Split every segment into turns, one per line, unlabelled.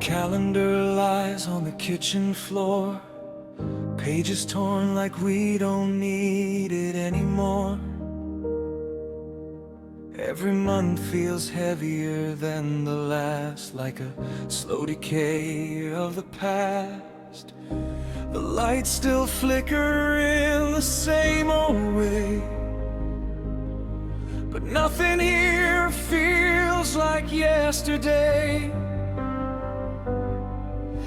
Calendar lies on the kitchen floor, pages torn like we don't need it anymore. Every month feels heavier than the last, like a slow decay of the past. The lights still flicker in the same old way, but nothing here feels like yesterday.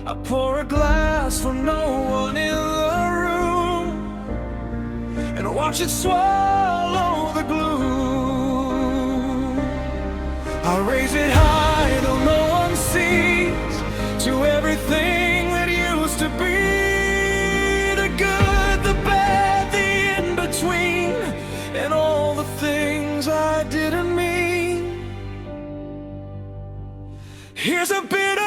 I pour a glass for no one in the room and watch it swallow the gloom. I raise it high though no one sees, to everything that used to be, the good, the bad, the in-between, and all the things I didn't mean. Here's a bitter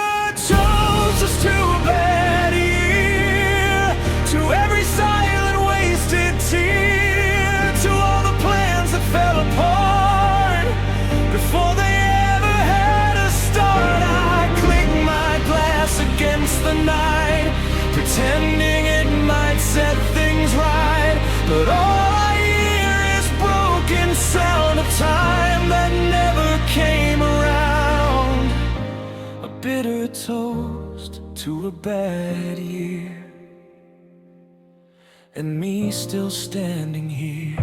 toast to a bad year, to every silent wasted tear, to all the plans that fell apart before they ever had a start. I clink my glass against the night, pretending it might set things right, but all I hear is broken sound of time that never came around. A bitter toast to a bad year, and me still standing here.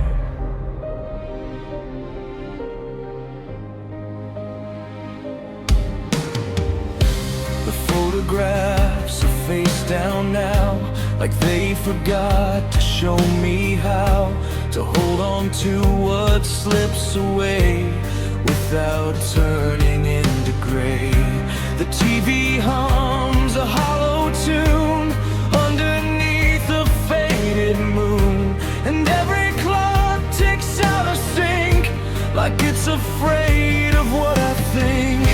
The photographs are face down now, like they forgot to show me how to hold on to what slips away without turning into gray. The TV hums a hollow tune underneath a faded moon, and every clock ticks out of sync like it's afraid of what I think.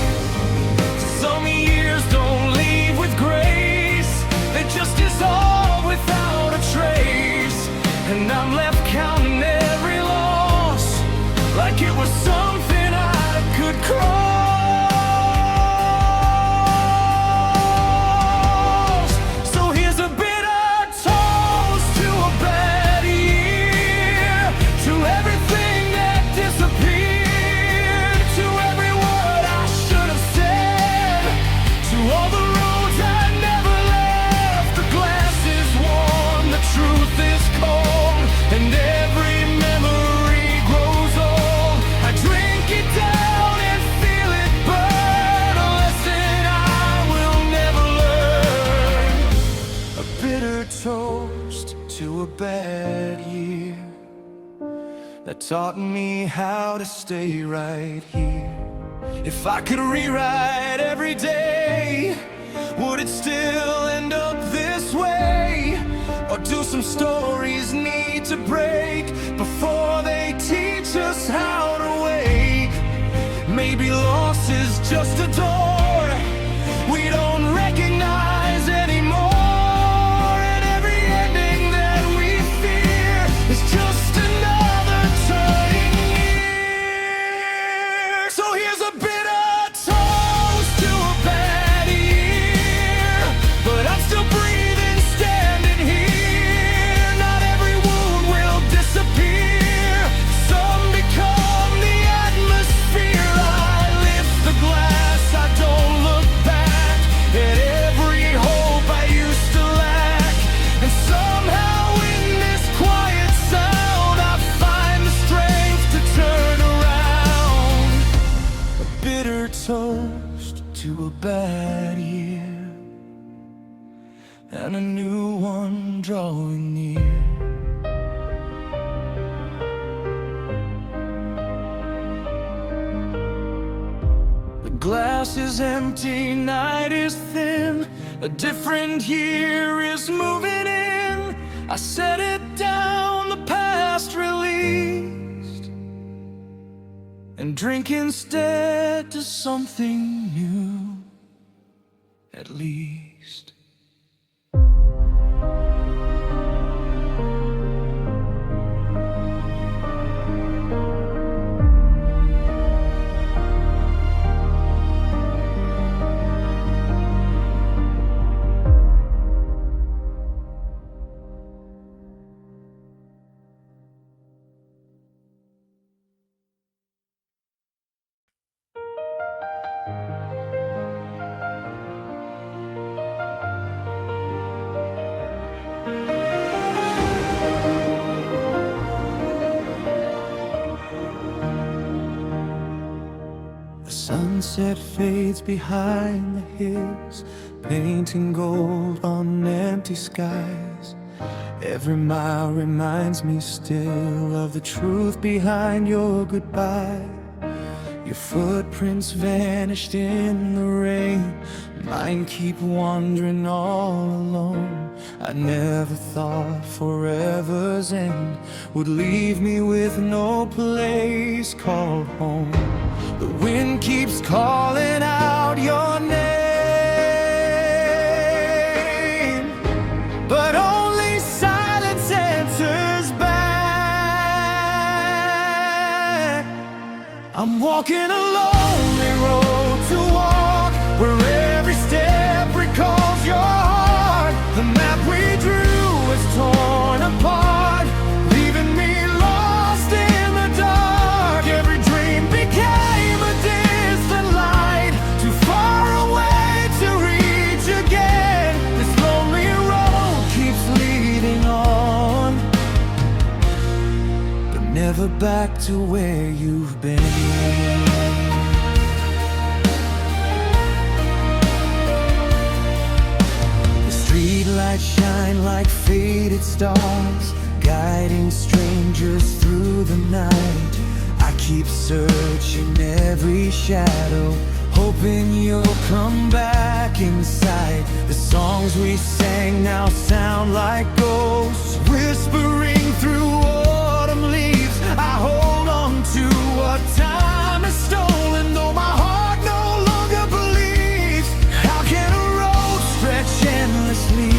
Some years don't leave with grace, they just dissolve without a trace, and I'm left counting every loss like it was something I could cross. Toast to a bad year that taught me how to stay right here. If I could rewrite every day, would it still end up this way? Or do some stories need to break before they teach us how to wake? Maybe loss is just a door we don't recognize anymore. Just another turning year. So here's a bitter toast to a bad year, but I'm still breathing, standing here. Not every wound will disappear, some become the atmosphere. I lift the glass, I don't look back at every hope I used to lack, and somehow in this quiet sound I find the strength to turn around. A bitter toast to a bad year, and a new one drawing near. The glass is empty, night is thin, a different year is moving in. I set it down, the past released, and drink instead to something new, at least. Sunset fades behind the hills, painting gold on empty skies. Every mile reminds me still of the truth behind your goodbye. Your footprints vanished in the rain, mine keep wandering all alone. I never thought forever's end would leave me with no place called home. The wind keeps calling out your name, but only silence answers back. I'm walking a lonely road to walk, where every step recalls your heart. The map we drew is torn apart, leaving me lost in the dark. Every dream became a distant light, too far away to reach again. This lonely road keeps leading on, but never back to where you've been. Streetlights shine like faded stars, guiding strangers through the night. I keep searching every shadow, hoping you'll come back inside. The songs we sang now sound like ghosts, whispering through autumn leaves. I hold on to what time has stolen, though my heart no longer believes. How can a road stretch endlessly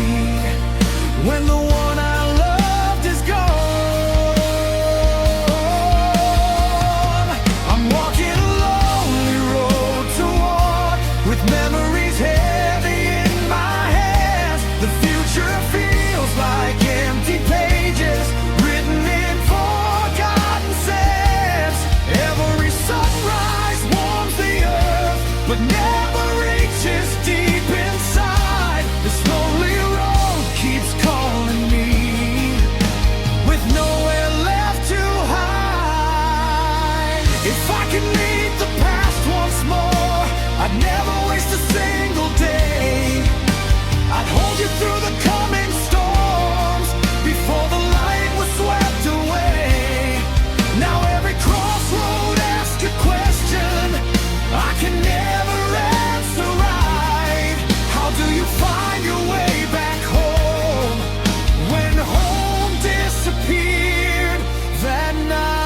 when the one I loved is gone? I'm walking a lonely road to walk, with memories heavy in my hands. The future feels like empty pages, written in forgotten sands. Every sunrise warms the earth, but never reaches deep inside. This lonely road keeps calling me, with nowhere left to hide. If I could meet the past once more, I'd never waste a single day. I'd hold you through the coming storms, before the light was swept away. Now every crossroad asks a question I can never answer right. How do you find your way back home, when home disappeared that night?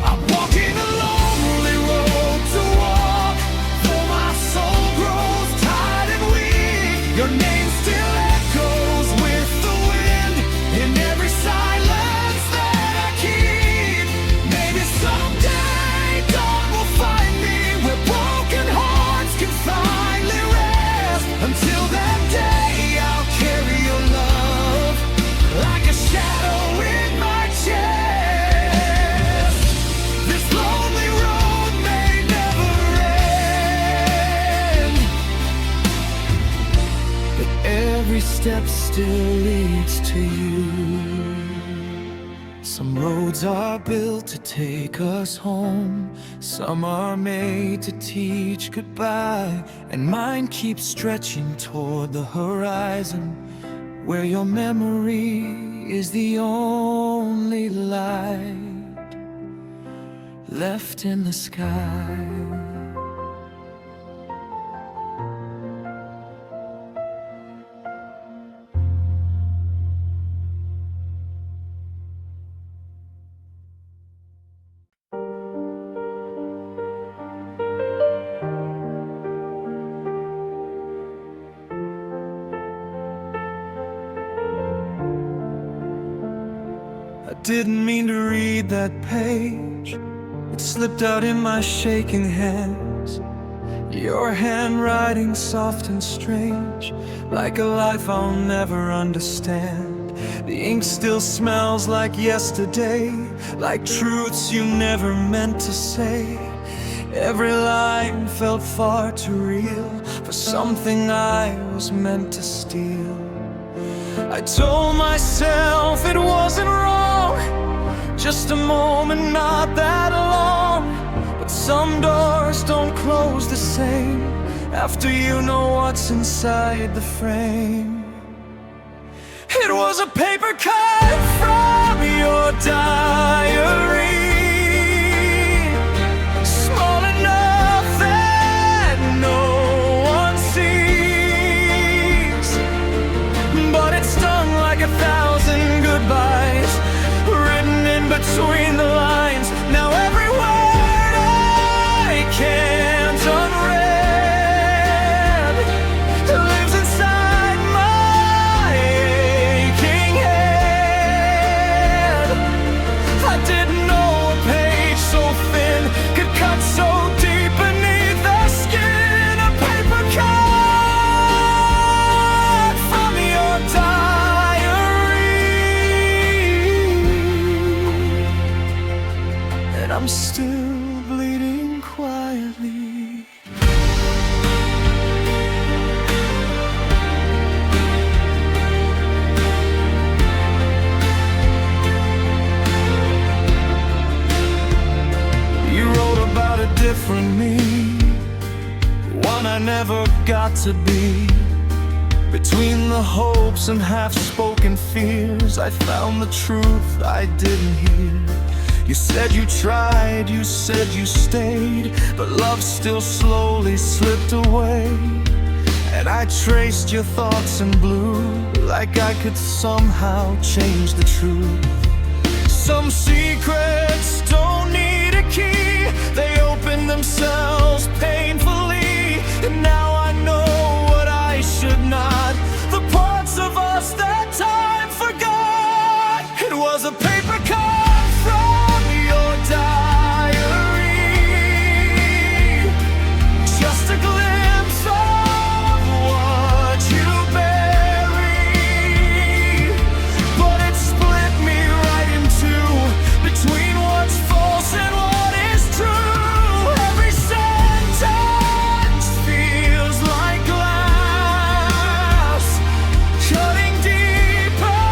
I'm walking a lonely road to walk, though my soul grows tired and weak. Your name still echoes with the wind in every silence that I keep. Maybe someday dawn will find me where broken hearts can finally rest. Until that day, I'll carry your love like a shadow in my chest. This lonely road may never end, but every step still leads to you. Some roads are built to take us home, some are made to teach goodbye. And mine keeps stretching toward the horizon, where your memory is the only light left in the sky. I didn't mean to read that page, it slipped out in my shaking hands. Your handwriting soft and strange, like a life I'll never understand. The ink still smells like yesterday, like truths you never meant to say. Every line felt far too real for something I was meant to steal. I told myself it wasn't wrong, just a moment, not that long. But some doors don't close the same after you know what's inside the frame. It was a paper cut from your diary, small enough that no one sees, but it stung like 1,000 goodbyes written in between the lines. Now every word I can't unread lives inside my aching head. I didn't know a page so thin could cut so deep beneath the skin. A paper cut from your diary, and I'm still bleeding quietly. You wrote about a different me, one I never got to be. Between the hopes and half-spoken fears, I found the truth I didn't hear. You said you tried, you said you stayed, but love still slowly slipped away. And I traced your thoughts in blue, like I could somehow change the truth. Some secrets don't need a key, they open themselves painfully. And now I know what I should not, the parts of us that time forgot. It was a paper cut from your diary, just a glimpse of what you buried, but it split me right in two, between what's false and what is true. Every sentence feels like glass, cutting deeper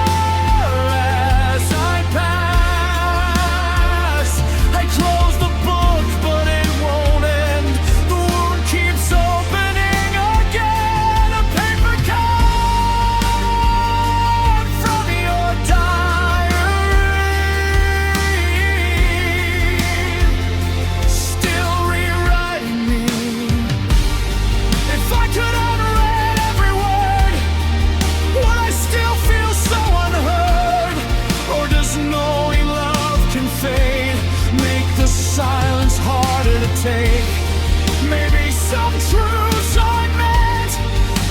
as I pass. I close the book, but it won't end. The wound keeps opening again. A paper cut from your diary, still rewriting me. If I could unread every word, would I still feel so unheard? Or does knowing love can fade make the silence harder to take? Maybe some truths aren't meant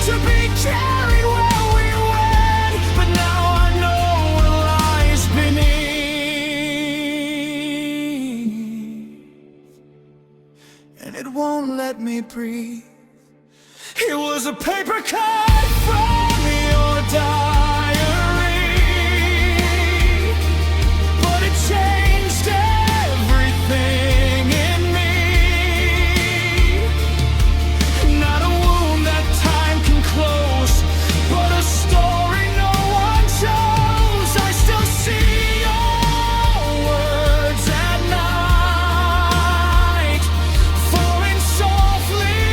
to be carried where we went, but now I know what lies beneath, and it won't let me breathe. It was a paper cut from your diary, but it changed everything in me. Not a wound that time can close, but a story no one chose. I still see your words at night, falling softly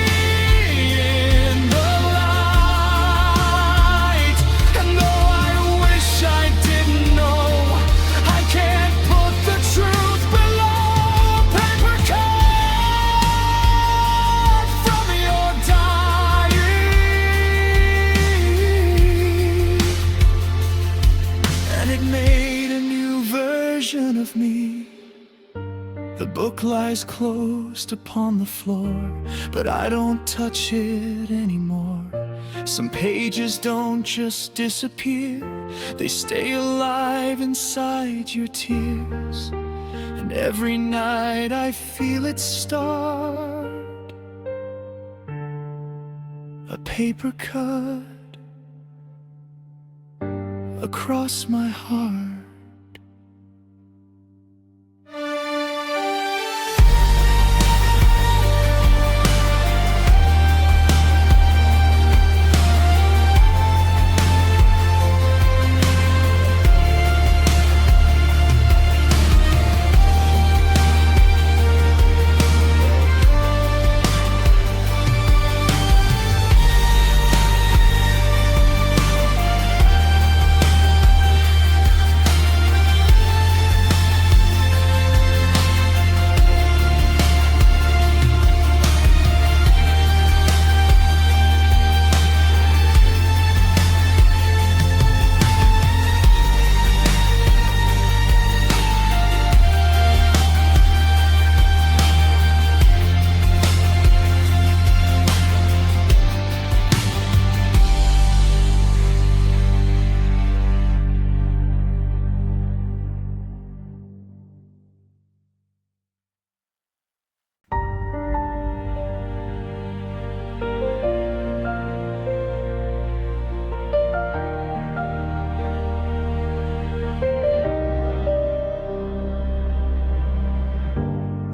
in the light. And though I wish I didn't know, I can't put the truth below. Paper cut from your diary, and it made a new version of me. The book lies closed upon the floor, but I don't touch it anymore. Some pages don't just disappear, they stay alive inside your tears. And every night I feel it start, a paper cut across my heart.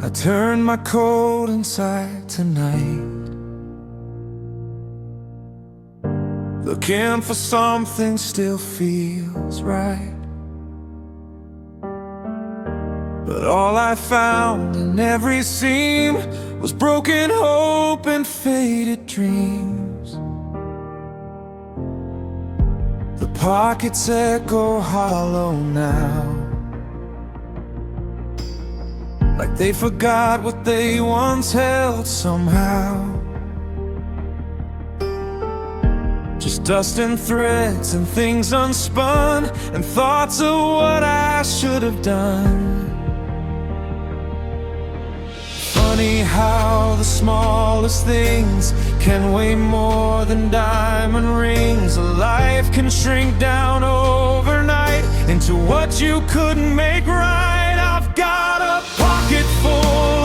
I turn my coat inside tonight, looking for something still feels right. But all I found in every seam was broken hope and faded dreams. The pockets echo hollow now, like they forgot what they once held somehow. Just dust and threads and things unspun, and thoughts of what I should have done. Funny how the smallest things can weigh more than diamond rings. A life can shrink down overnight into what you couldn't make right. I've got a pocket full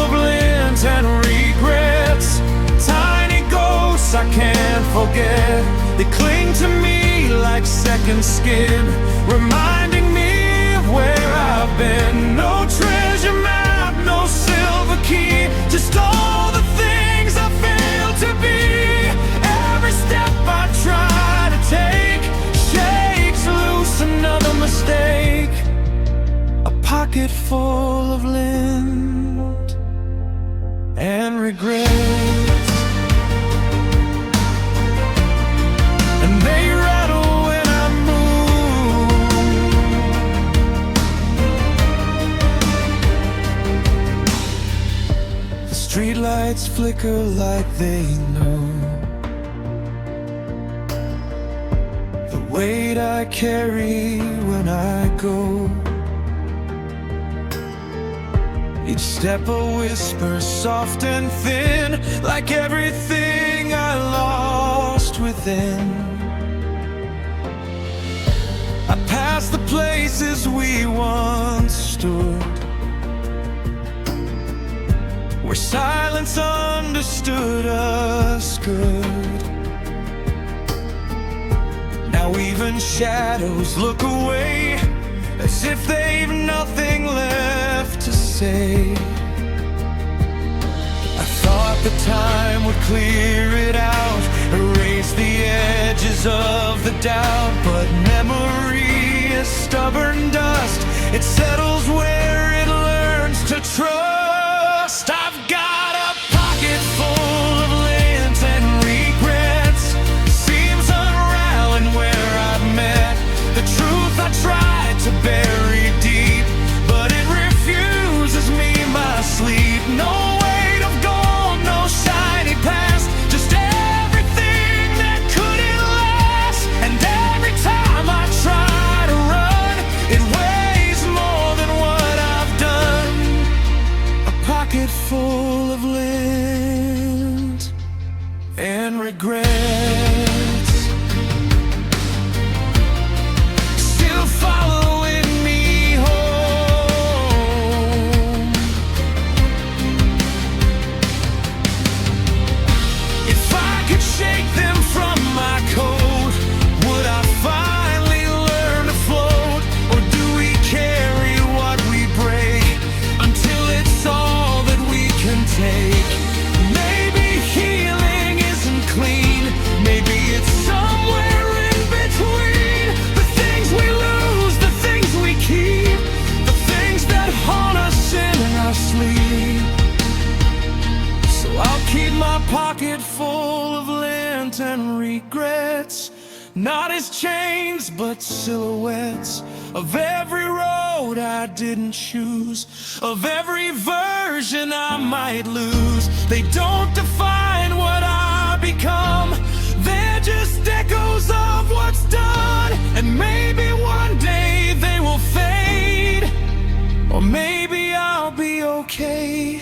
of lint and regrets, tiny ghosts I can't forget. They cling to me like second skin, reminding me of where I've been. No treasure map, no silver key, just all the things I failed to be. Every step I try to take shakes loose another mistake. A pocket full of lint and regrets, and they rattle when I move. The streetlights flicker like they know the weight I carry when I go. Each step a whisper, soft and thin, like everything I lost within. I pass the places we once stood, where silence understood us good. Now even shadows look away, as if they've nothing left to say. I thought the time would clear it out, erase the edges of the doubt, but memory is stubborn dust. It settles where it learns to trust. I've got a pocket full of lint and regrets, seems unraveling where I've met. The truth I tried to bury deep, but it refuses me my sleep. No weight of gold, no shiny past, just everything that couldn't last. And every time I try to run, it weighs more than what I've done. A pocket full of lint and regrets, still following me home. If I could shake them from my coat, would I finally learn to float? Or do we carry what we break until it's all that we can take? Maybe healing isn't clean, maybe it's somewhere in between. The things we lose, the things we keep, the things that haunt us in our sleep. So I'll keep my pocket full of lint and regrets, not as chains but silhouettes of every road I didn't choose, of every version I might lose. They don't define what I become, they're just echoes of what's done. And maybe one day they will fade, or maybe I'll be okay,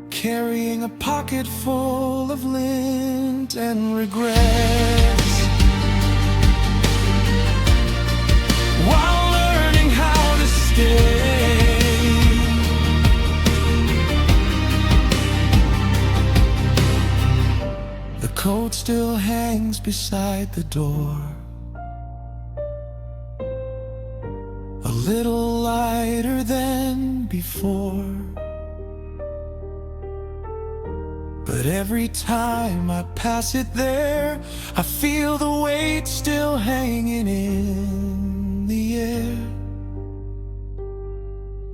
carrying a pocket full of lint and regrets, while learning how to stay. The coat still hangs beside the door, a little lighter than before. But every time I pass it there, I feel the weight still hanging in the air.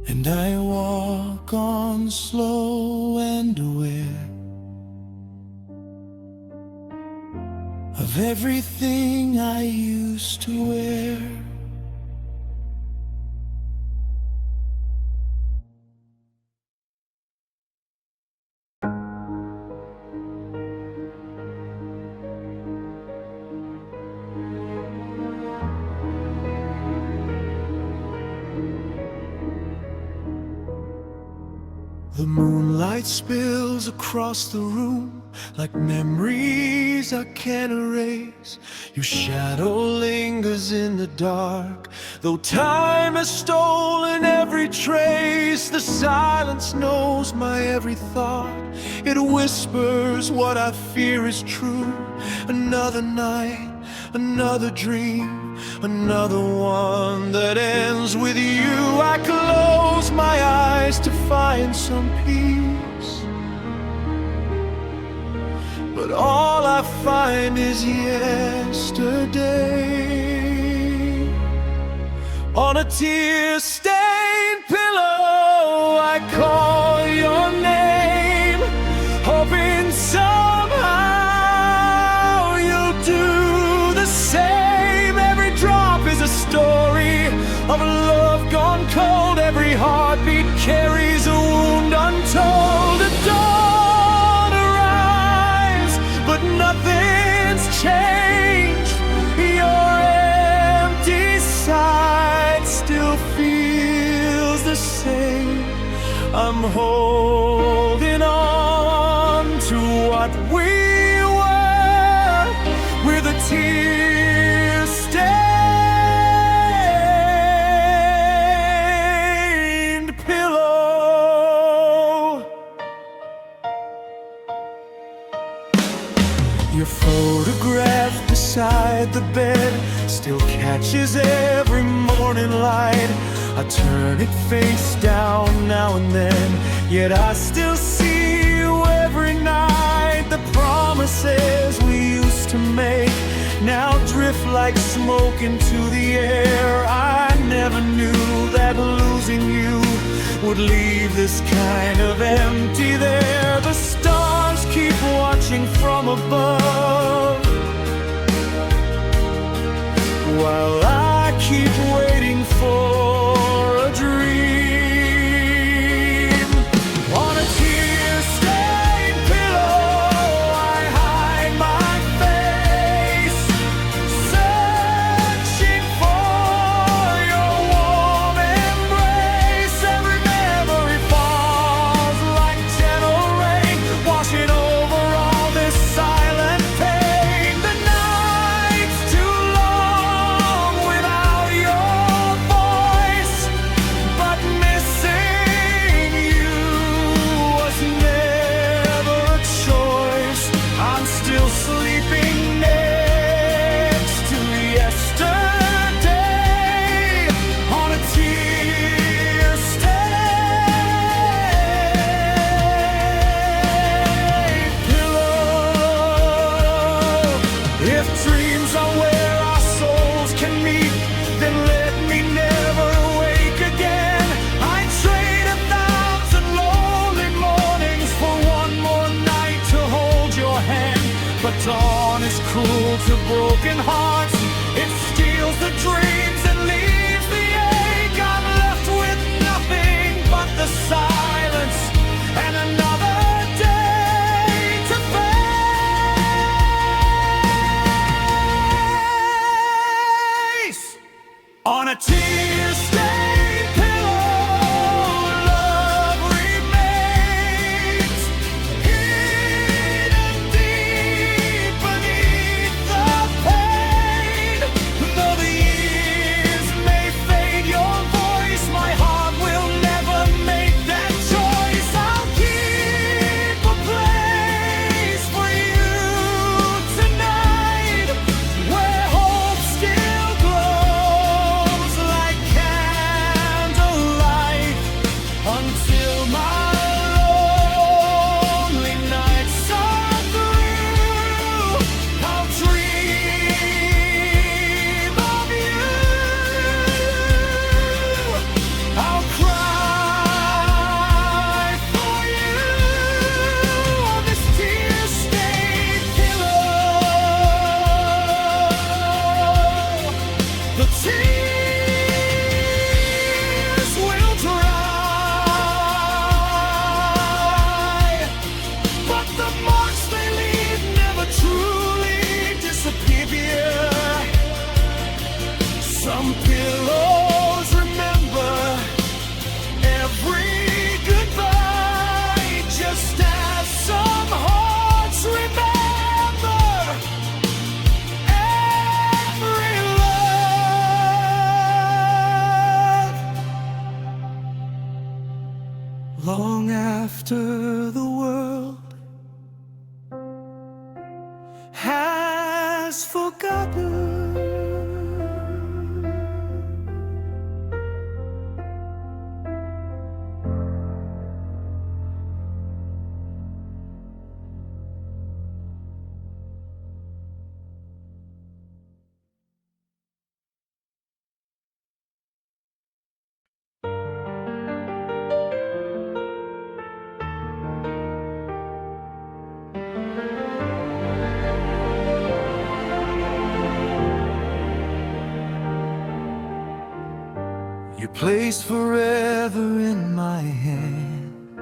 And I walk on slow and aware of everything I used to wear. The moonlight spills across the room like memories I can't erase. Your shadow lingers in the dark, though time has stolen every trace. The silence knows my every thought. It whispers what I fear is true. Another night, another dream, another one that ends with you. I close my eyes to find some peace, but all I find is yesterday. On a tear-stained pillow, I call your name, hoping somehow you'll do the same. Every drop is a story of love gone cold. Every heartbeat carries a wound untold. A dawn arrives, but nothing's changed. Your empty side still feels the same. I'm holding on to what we were, with a tear-stained pillow. Your photograph beside the bed still catches every morning light. I turn it face down now and then, yet I still see you every night. The promises we used to make now drift like smoke into the air. I never knew that losing you would leave this kind of empty there. The stars keep watching from above, while I keep waiting for a dream. On a tear-stained pillow, I hide my face, searching for your warm embrace. Every memory falls like gentle rain, washing over all this silent pain. The night's too long without your voice, but missing you was never a choice. I'm still sleeping next to yesterday on a tear-stained pillow. If dreams are where our souls can meet, then let me never wake again. I'd trade 1,000 lonely mornings for one more night to hold your hand. But dawn is cruel to broken hearts. It steals the dreams and leaves the ache. I'm left with nothing but the silence and another day to face. On a tear-stained pillow, love remains hidden deep beneath the pain. Though the years long after the world has forgotten. You're placed forever in my hand,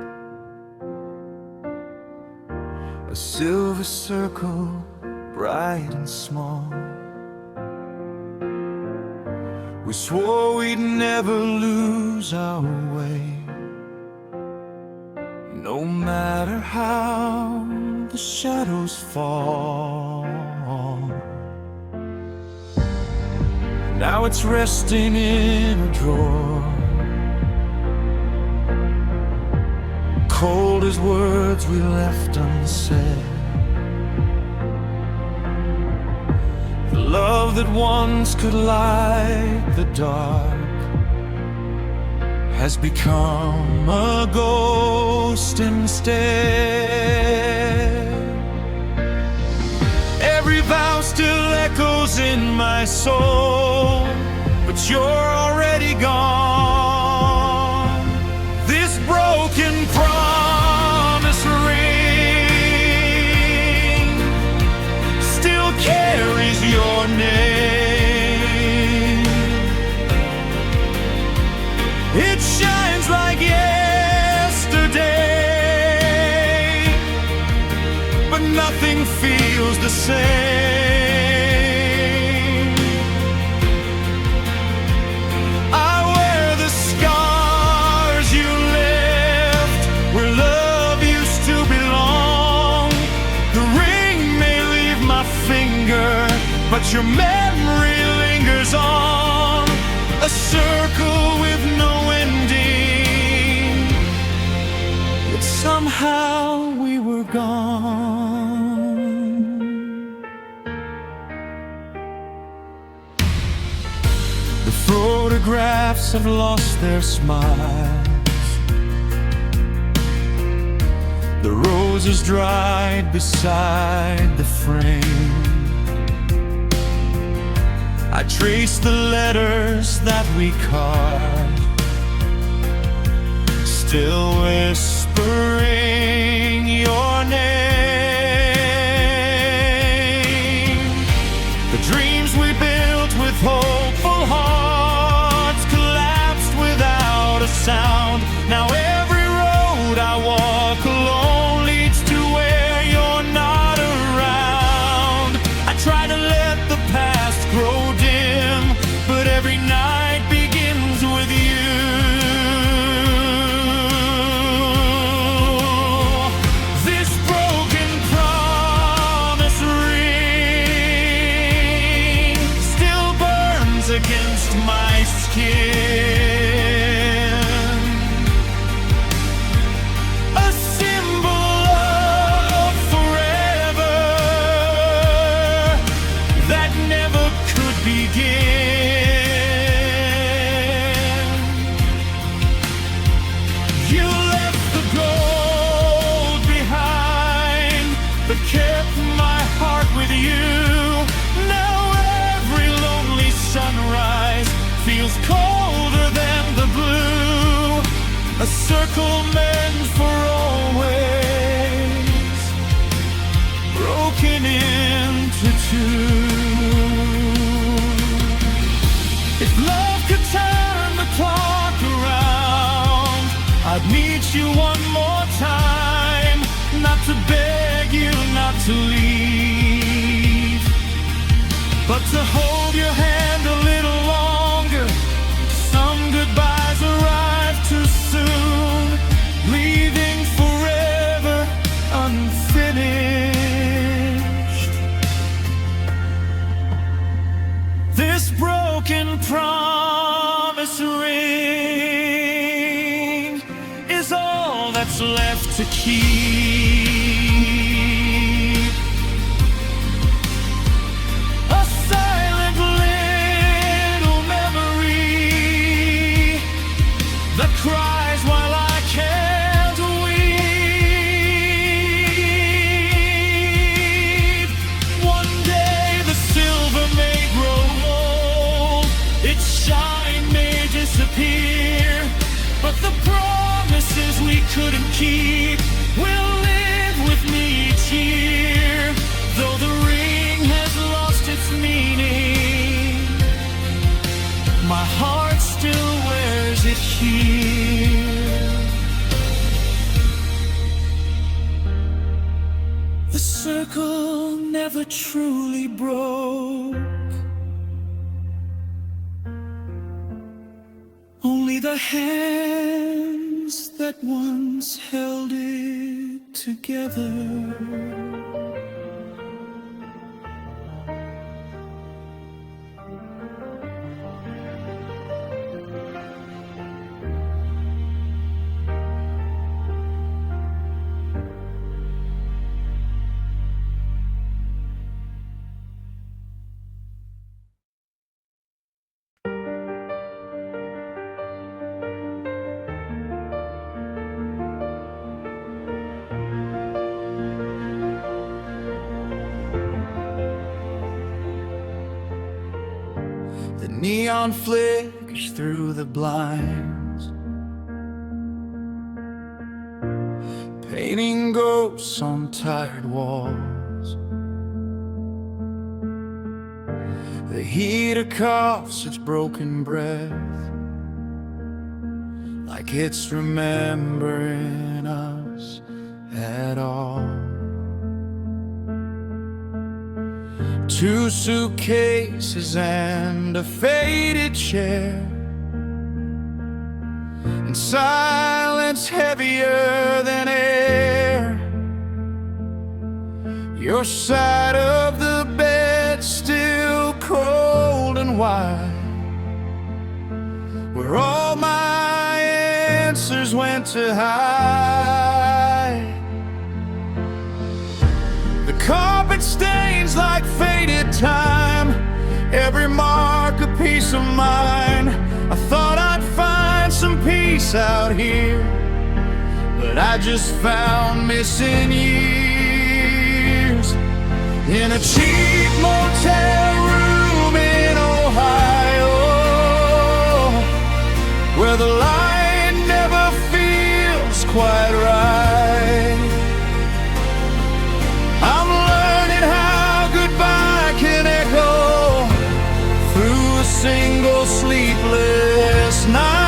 a silver circle, bright and small. We swore we'd never lose our way, no matter how the shadows fall. Now it's resting in a drawer, cold as words we left unsaid. The love that once could light the dark has become a ghost instead. Every vow still echoes in my soul, but you're already gone. This broken promise ring still carries your name. It shines like yesterday, but nothing feels the same. I wear the scars you left where love used to belong. The ring may leave my finger, but your memory lingers on. A circle with no ending, yet somehow we were gone. The photographs have lost their smiles, the roses dried beside the frame. I trace the letters that we carved, still whispering your name. The dreams we built with hopeful hearts collapsed without a sound. Now every road I walk alone leads to where you're not around. I try to let the past grow dim, but every night begins with you. This broken promise ring still burns against my skin, a symbol of forever that never could begin. You left the gold behind, but kept my heart with you. Now every lonely sunrise feels colder than the blue, a circle meant for always, broken into two. If love could turn the clock around, I'd meet you one more time, not to beg you not to leave, but to hold your hand a little longer. Some goodbyes arrive too soon, leaving forever unfinished. This broken promise ring is all that's left to keep. A silent little memory that cries while I can't weep. One day the silver may grow old, its shine may disappear, but the promises we couldn't keep will live with me each year. Though the ring has lost its meaning, my heart still wears it here. The circle never truly broke, only the hands that once held it together. The neon flickers through the blinds, painting ghosts on tired walls. The heater coughs its broken breath, like it's remembering us at all. Two suitcases and a faded chair, and silence heavier than air. Your side of the bed still cold and wide, where all my answers went to hide. The carpet stains like faded time, every mark a piece of mine. I thought I'd find some peace out here, but I just found missing years. In a cheap motel room in Ohio, where the light never feels quite right. I'm learning how goodbye can echo through a single sleepless night.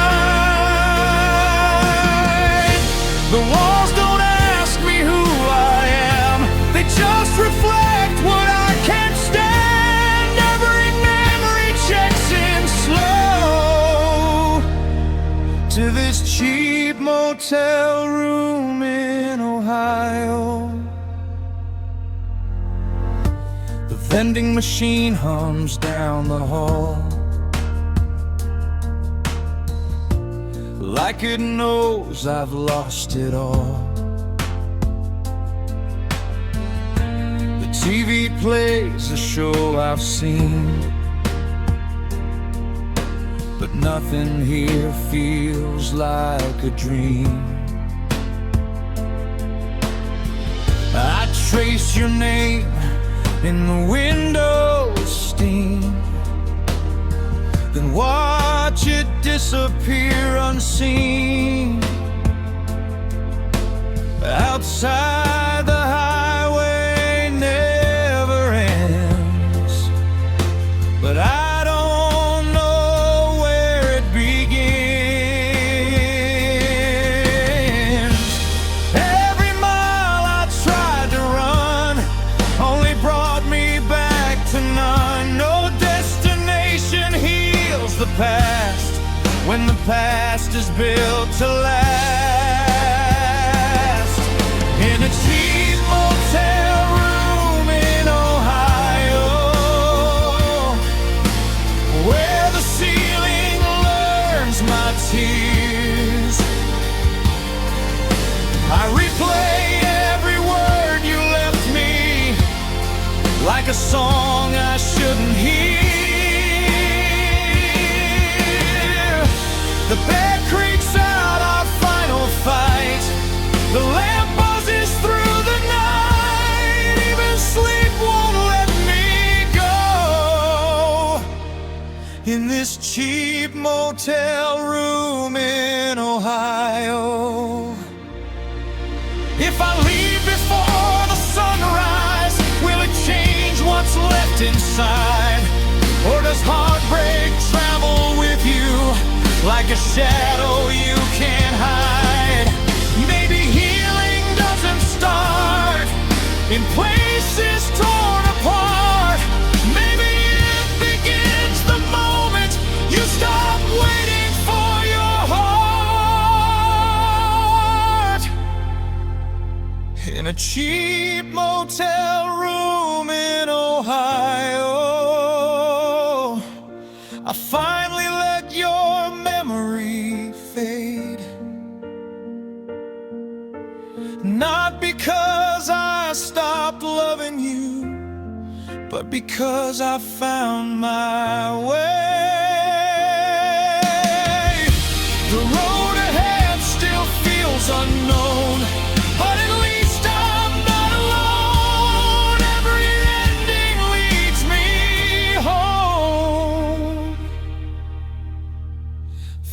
The walls don't ask me who I am, they just reflect what I can't stand. Every memory checks in slow to this cheap motel room in Ohio. The vending machine hums down the hall, like it knows I've lost it all. The TV plays a show I've seen, but nothing here feels like a dream. I trace your name in the window's steam, then watch it disappear unseen. Outside, the highway never ends, but I don't know where it begins. Every mile I tried to run only brought me back to none. No destination heals the past when the past is built to last. In a cheap motel room in Ohio, where the ceiling learns my tears, like a song I shouldn't hear. The bed creaks out our final fight. The lamp buzzes through the night. Even sleep won't let me go in this cheap motel room in Ohio. If I leave before the sunrise, will it change what's left inside? Or does heartbreak travel with you like a shadow you can't hide? Maybe healing doesn't start in places torn apart. Maybe it begins the moment you stop waiting for your heart. In a cheap motel room in Ohio, I finally let your memory fade. Not because I stopped loving you, but because I found my way. The road ahead still feels unknown, but at least I'm not alone. Every ending leads me home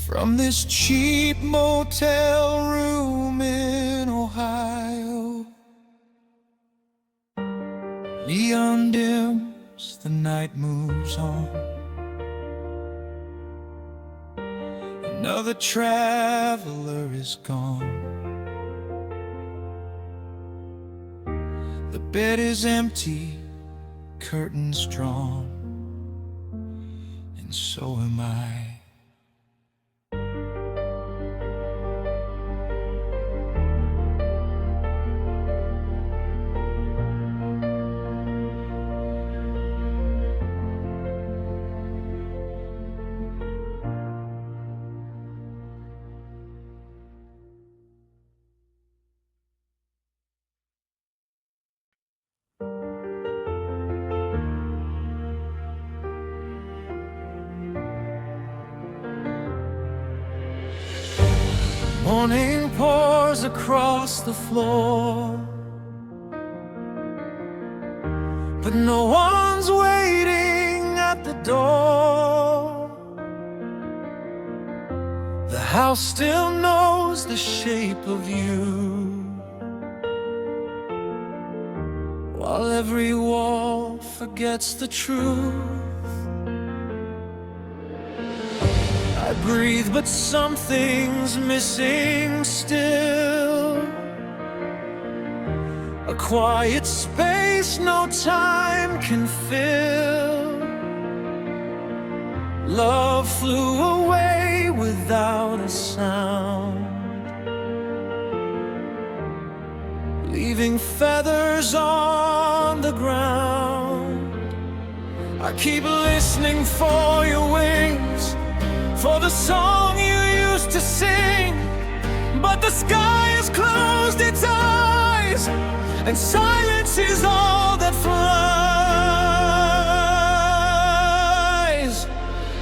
from this cheap motel room in Ohio. Neon dims, the night moves on. Another traveler is gone. The bed is empty, curtains drawn, and so am I. Morning pours across the floor, but no one's waiting at the door. The house still knows the shape of you, while every wall forgets the truth. I breathe, but something's missing still. A quiet space no time can fill. Love flew away without a sound, leaving feathers on the ground. I keep listening for your wings, for the song you used to sing, but the sky has closed its eyes, and silence is all that flies.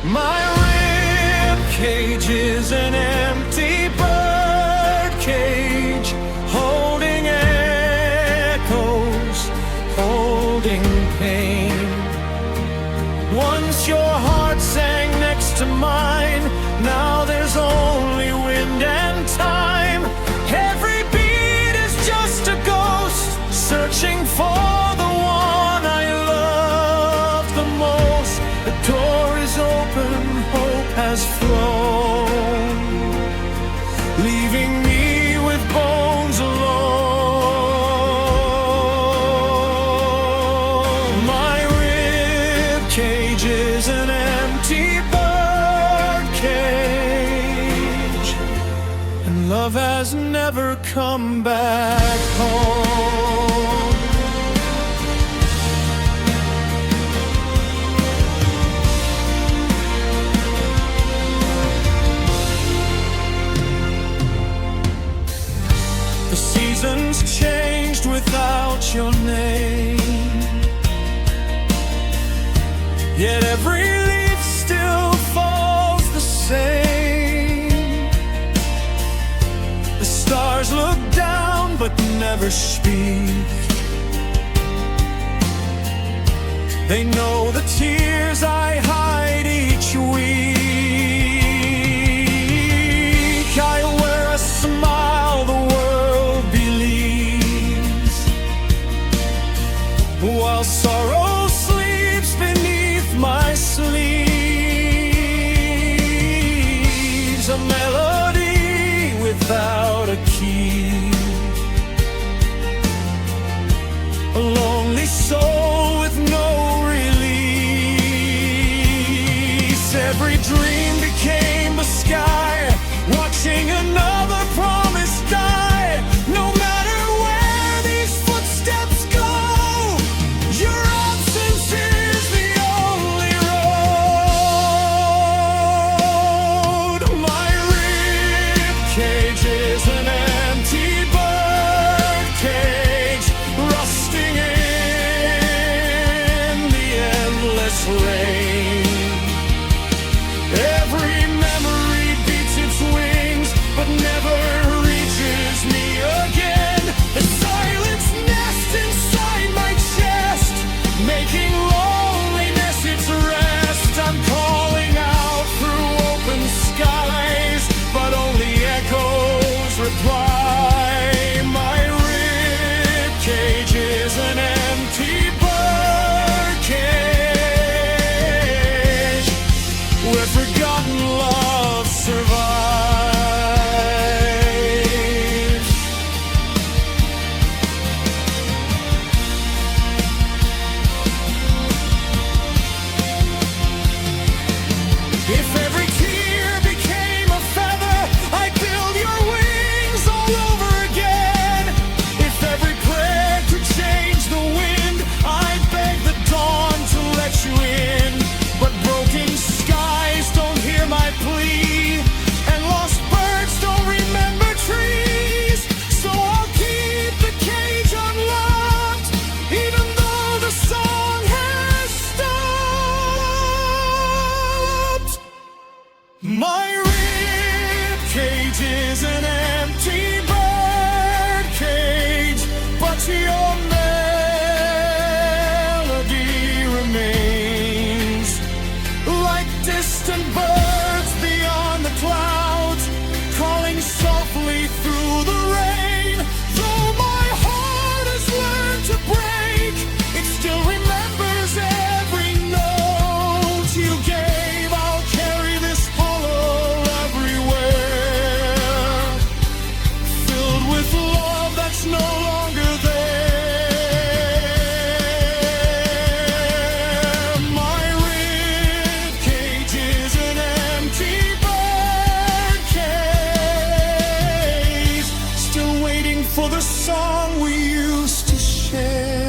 My rib cage is an empty bird cage, holding echoes, holding pain. Once your heart sang next to mine, now there's only wind and time. Every beat is just a ghost, searching for the one I love the most. The door is open, hope has flown, leaving me with bones alone. My rib cage is an empty bird cage, and love has never come back home. The seasons changed without your name. yet every leaf still falls the same. The stars look down but never speak. They know the tears I hide each week. I wear a smile the world believes, while sorrow sleeps beneath my sleeves. A melody without a key, a lonely soul with no release. Every dream became a sky, watching another promise die. No matter where these footsteps go, your absence is the only road. My rib cage is an empty bird cage, rusting in the endless rain. Every memory beats its wings, but never reaches me again. The silence nests inside my chest, making loneliness its rest. I'm calling out through open skies, but only echoes reply. My rib cage is an empty bird cage, where forgotten love survives. If every tear became a feather, I'd build your wings all over again. If every prayer could change the wind, I'd beg the dawn to let you in. But broken skies don't hear my plea, and lost birds don't remember trees. So I'll keep the cage unlocked, even though the song has stopped. My rib cage is an empty bird cage, but your melody remains. Like distant birds beyond the clouds, calling softly through the rain. Though my heart has learned to break, it still remembers every note you gave. I'll carry this hollow everywhere, filled with love that's no longer there. My rib cage is an empty bird cage, still waiting for the song we used to share.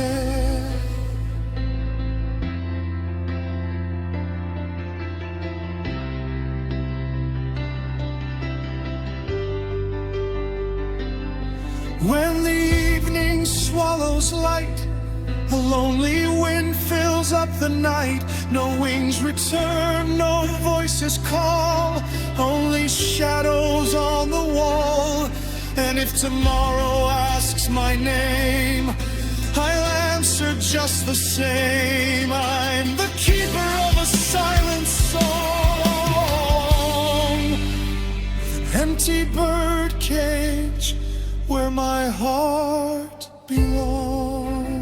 When the evening swallows light, a lonely wind fills up the night. No wings return, no voices call, only shadows on the wall. And if tomorrow asks my name, I'll answer just the same. I'm the keeper of a silent song, an empty bird cage where my heart belongs.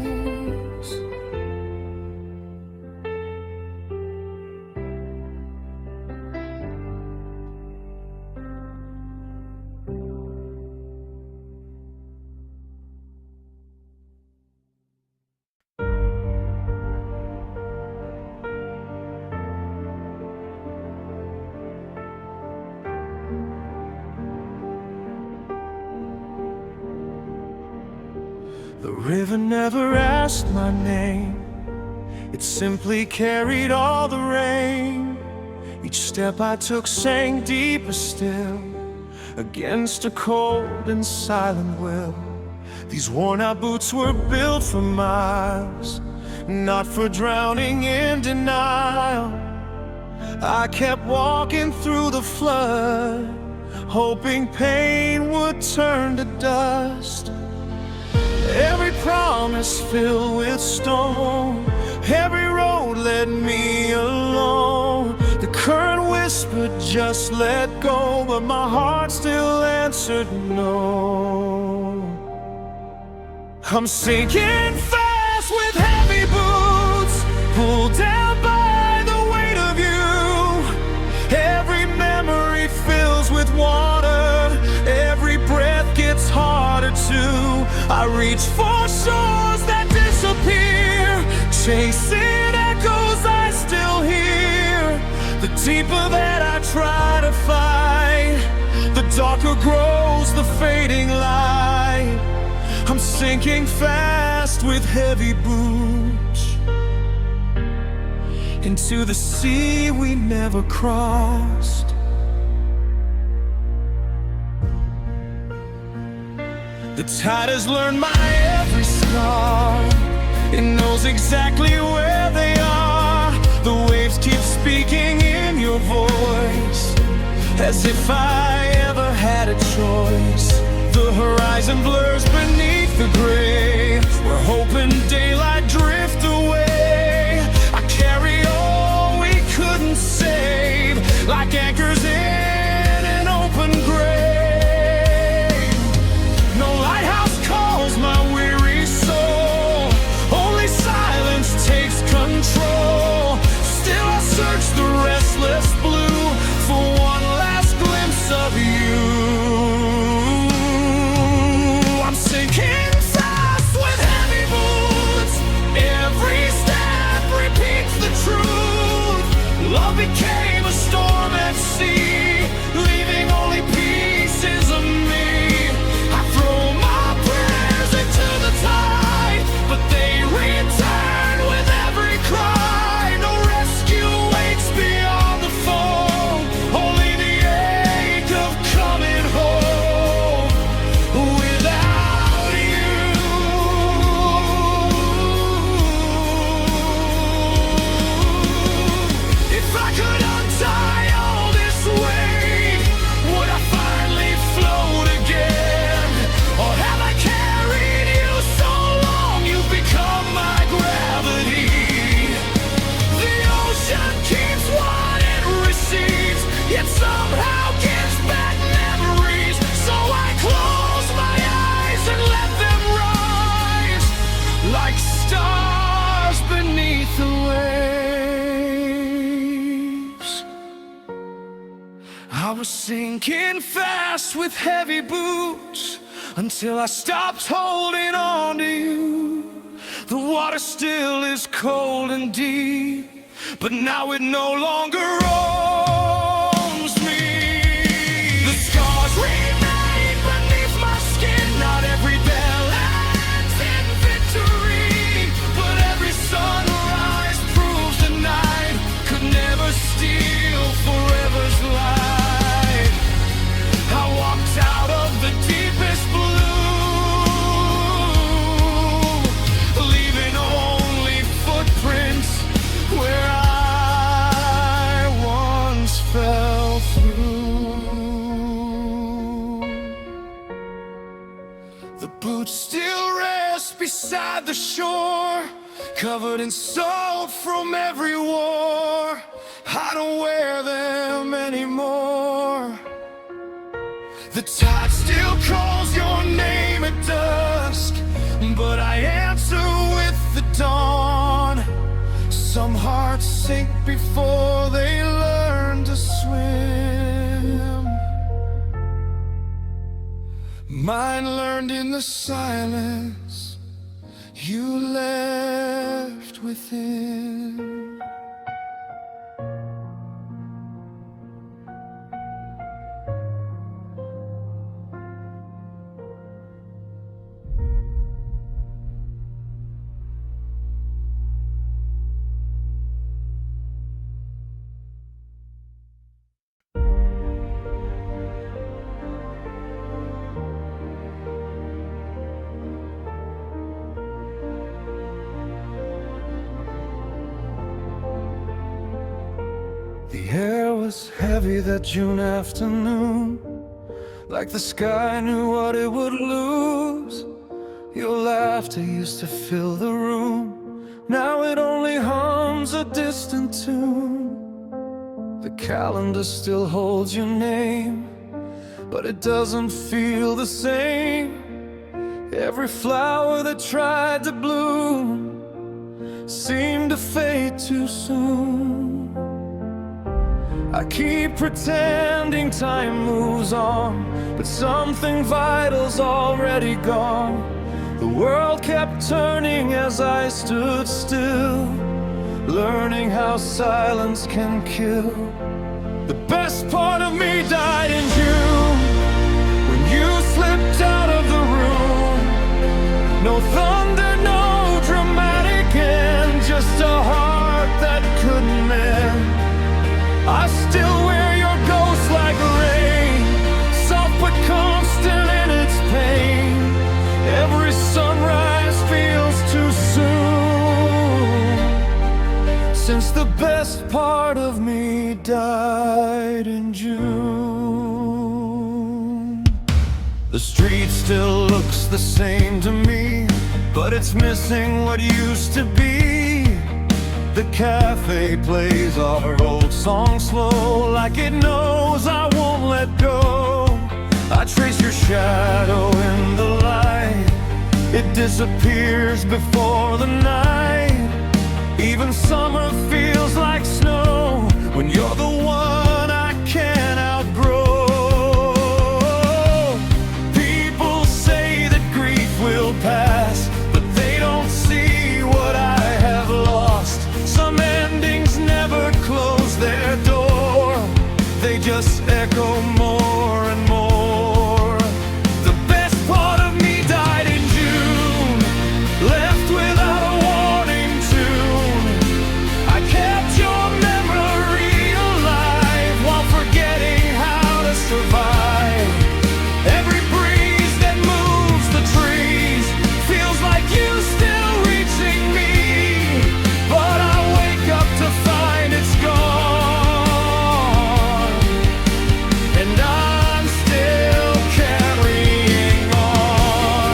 The river never asked my name, it simply carried all the rain. Each step I took sank deeper still, against a cold and silent will. These worn-out boots were built for miles, not for drowning in denial. I kept walking through the flood, hoping pain would turn to dust. Every promise filled with stone, every road led me alone. The current whispered just let go, but my heart still answered no. I'm sinking fast with heavy boots, pulled down by the weight of you. Every memory fills with water, every breath gets harder to. I reach for shores that disappear, chasing echoes I still hear. The deeper that I try to fight, the darker grows the fading light. I'm sinking fast with heavy boots into the sea we never crossed. The tide has learned my every scar. It knows exactly where they are. The waves keep speaking in your voice, as if I ever had a choice. The horizon blurs beneath the gray, we're hoping daylight drift away. I carry all we couldn't save, like anchors in an open grave. No lighthouse calls my weary soul, only silence takes control. Still I search the restless blue for one last glimpse of you. Sinking fast with heavy boots, every step repeats the truth. Love became a storm at sea, leaving only pieces of me. I throw my prayers into the tide, but they return with every cry. No rescue waits beyond the foam, only the ache of coming home. I was sinking fast with heavy boots until I stopped holding on to you. The water still is cold and deep, but now it no longer owns me. The scars remain beneath my skin. Not every bell ends in victory, but every sunrise proves the night could never steal forever's light. I walked out of the deepest blue, leaving only footprints where I once fell through. The boots still rest beside the shore, covered in salt from every war. I don't wear them anymore. The tide still calls your name at dusk, but I answer with the dawn. Some hearts sink before they learn to swim. Mine learned in the silence you left within. was heavy that June afternoon, like the sky knew what it would lose. Your laughter used to fill the room, now it only hums a distant tune. The calendar still holds your name, but it doesn't feel the same. Every flower that tried to bloom seemed to fade too soon. I keep pretending time moves on, but something vital's already gone. The world kept turning as I stood still, learning how silence can kill. The best part of me died in June, when you slipped out of the room. No thunder, no dramatic end, just a heart that couldn't mend. I still wear your ghost like rain, soft but constant in its pain. Every sunrise feels too soon, since the best part of me died in June. The street still looks the same to me, but it's missing what used to be. The cafe plays our old song slow, like it knows I won't let go. I trace your shadow in the light, it disappears before the night. Even summer feels like snow when you're the one I can't outgrow. People say that grief will pass, but they don't see what I have lost. Some endings never close their door, they just echo more and more. The best part of me died in June, left without a warning tune. I kept your memory alive while forgetting how to survive. Every breeze that moves the trees feels like you still reaching me, but I wake up to find it's gone, and I'm still carrying on.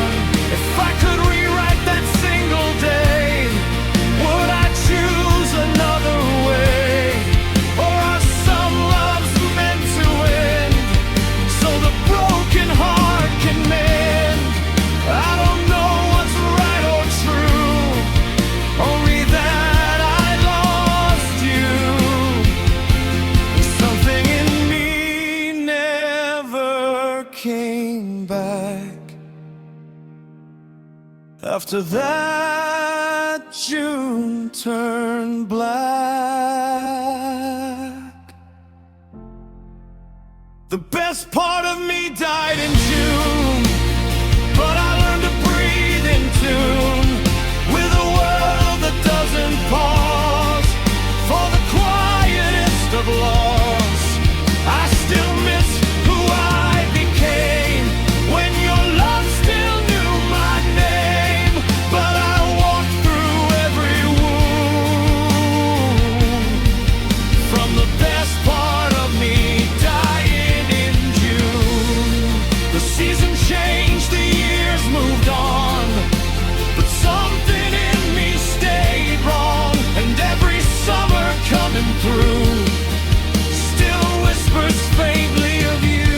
If I could rewrite that single day, would I choose another way? Or are some loves meant to end, so the broken heart can mend? I don't know what's right or true, only that I lost you. Something in me never came back. After that, June turned black. The best part of me died in June, but I learned to breathe in tune with a world that doesn't pause for the quietest of loss. I still miss who I became when your love still knew my name, but I walked through every wound from the best part of me dying in June. The season changed, the years moved on, but something in me stayed wrong, and every summer coming through still whispers faintly of you.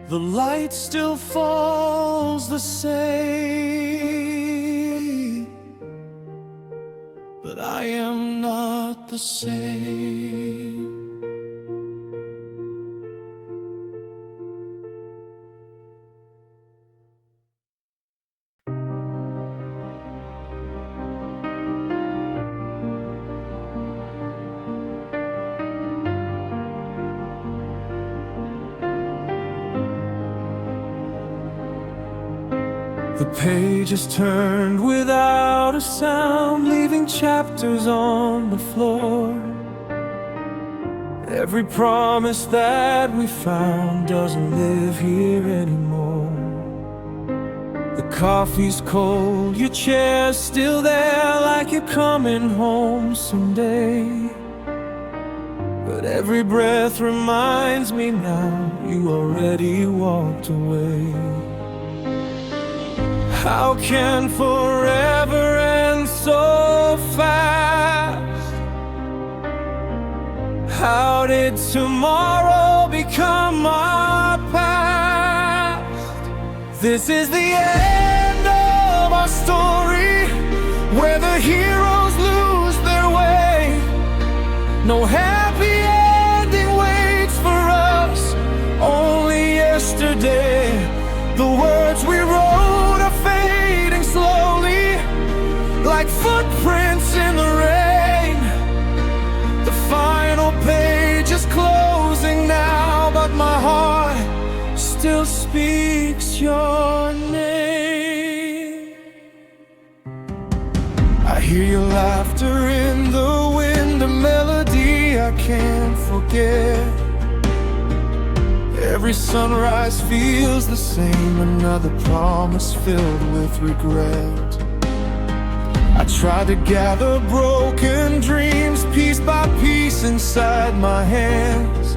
The light still falls the same, but I am not the same. The pages turned without a sound, leaving chapters on the floor. Every promise that we found doesn't live here anymore. The coffee's cold, your chair's still there, like you're coming home someday. But every breath reminds me now you already walked away. How can forever end so fast? How did tomorrow become our past? This is the end of our story, where the heroes lose their way. No happy ending waits for us, only yesterday. The words we wrote are fading slowly, like footprints in the rain. The final page is closing now, but my heart still speaks your name. I hear your laughter in the wind, a melody I can't forget. Every sunrise feels the same, another promise filled with regret. I tried to gather broken dreams, piece by piece inside my hands.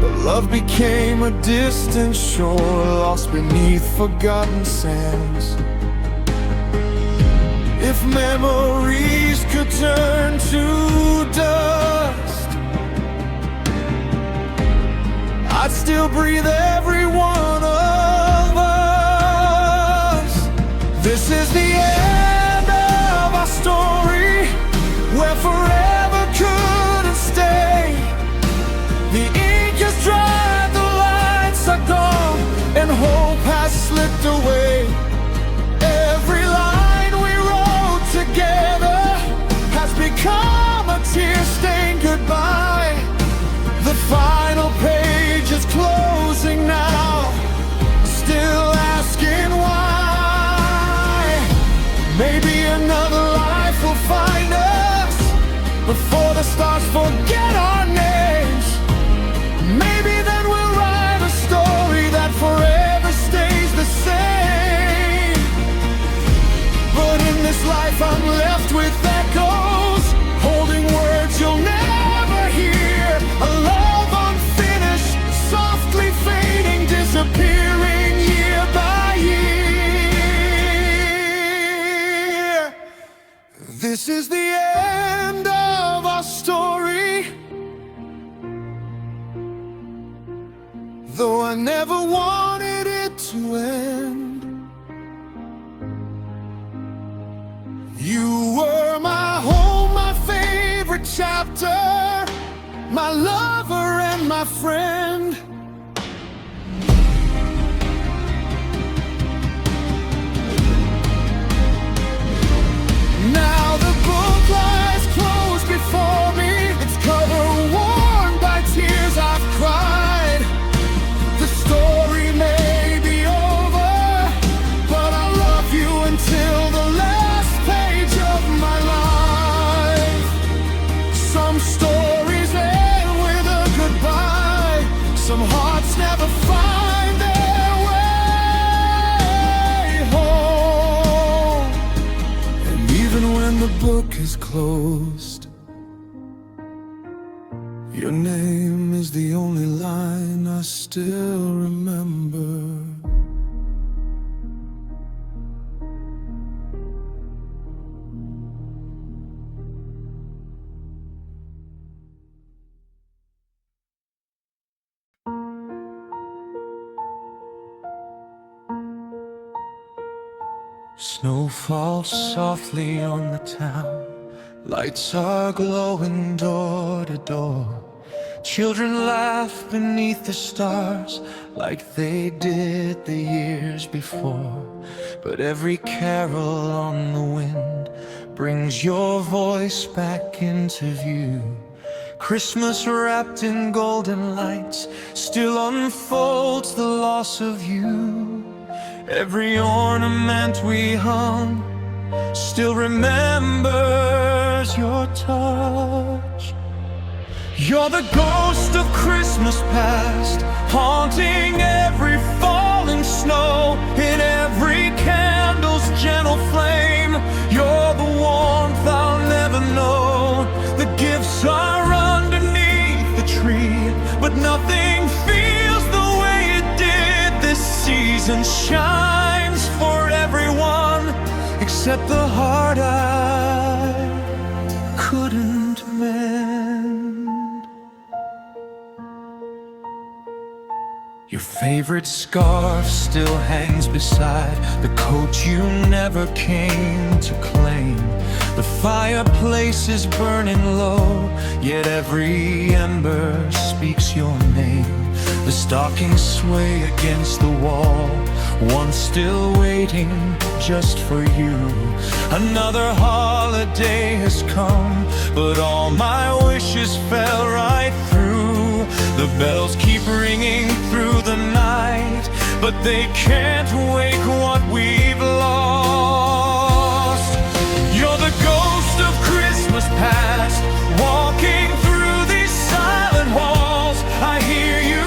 But love became a distant shore, lost beneath forgotten sands. If memories could turn to dust, I'd still breathe every one of us. This is the end of our story, where forever couldn't stay. The ink has dried, the lights are gone, and hope has slipped away. Every line we wrote together has become a tear-stained goodbye. The final page is closing now, still asking why. Maybe another life will find us before the stars forget our names. Maybe then we'll write a story that forever stays the same. But in this life I'm left with echoes, holding words you'll never hear. A love unfinished, softly fading, disappearing year by year. This is the end of our story, though I never wanted it to end. You were my home, my favorite chapter, my lover and my friend. Now the book lies closed before me, its cover worn by tears I've cried. The story may be over, but I'll love you until the last page of my life. Some stories end with a goodbye, some hearts never find their way home. And even when the book is closed, your name is the only line I still remember. Snow falls softly on the town, lights are glowing door to door. Children laugh beneath the stars like they did the years before. But every carol on the wind brings your voice back into view. Christmas wrapped in golden lights still unfolds the loss of you. Every ornament we hung still remembers your touch. You're the ghost of Christmas past, haunting every falling snow in every nothing feels the way it did. This season shines for everyone except the heart I couldn't mend. Your favorite scarf still hangs beside the coat you never came to claim. The fireplace is burning low, yet every ember speaks your name. The stockings sway against the wall, one still waiting just for you. Another holiday has come, but all my wishes fell right through. The bells keep ringing through the night, but they can't wake what we've lost. You're the ghost of Christmas past, walking through these silent halls. I hear you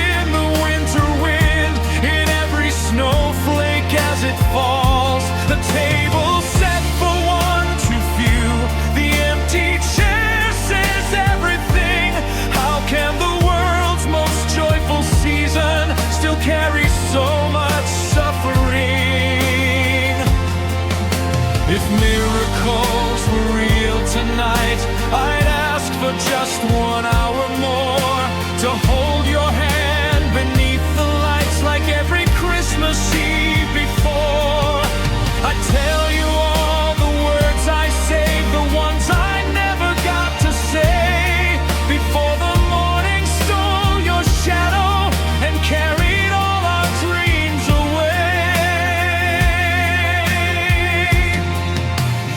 in the winter wind, in every snowflake as it falls. The table set for one too few, the empty chair says everything. How can the world's most joyful season still carry so much suffering? If miracles were real tonight, I'd ask for just 1 hour more, to hold your hand beneath the lights like every Christmas Eve before. I tell you all the words I saved, the ones I never got to say, before the morning stole your shadow and carried all our dreams away.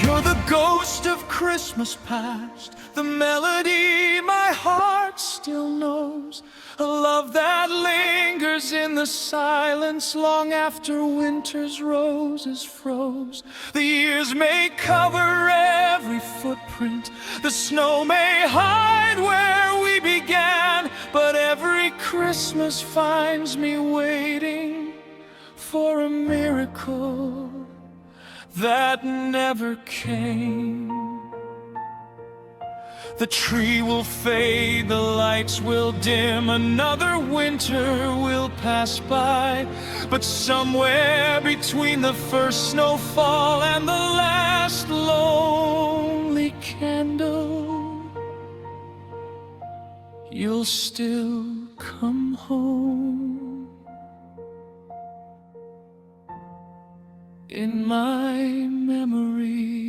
You're the ghost of Christmas past, the melody my heart still knows, a love that lingers in the silence long after winter's roses froze. The years may cover every footprint, the snow may hide where we began, but every Christmas finds me waiting for a miracle that never came. The tree will fade, the lights will dim, another winter will pass by, but somewhere between the first snowfall and the last lonely candle, you'll still come home in my memory.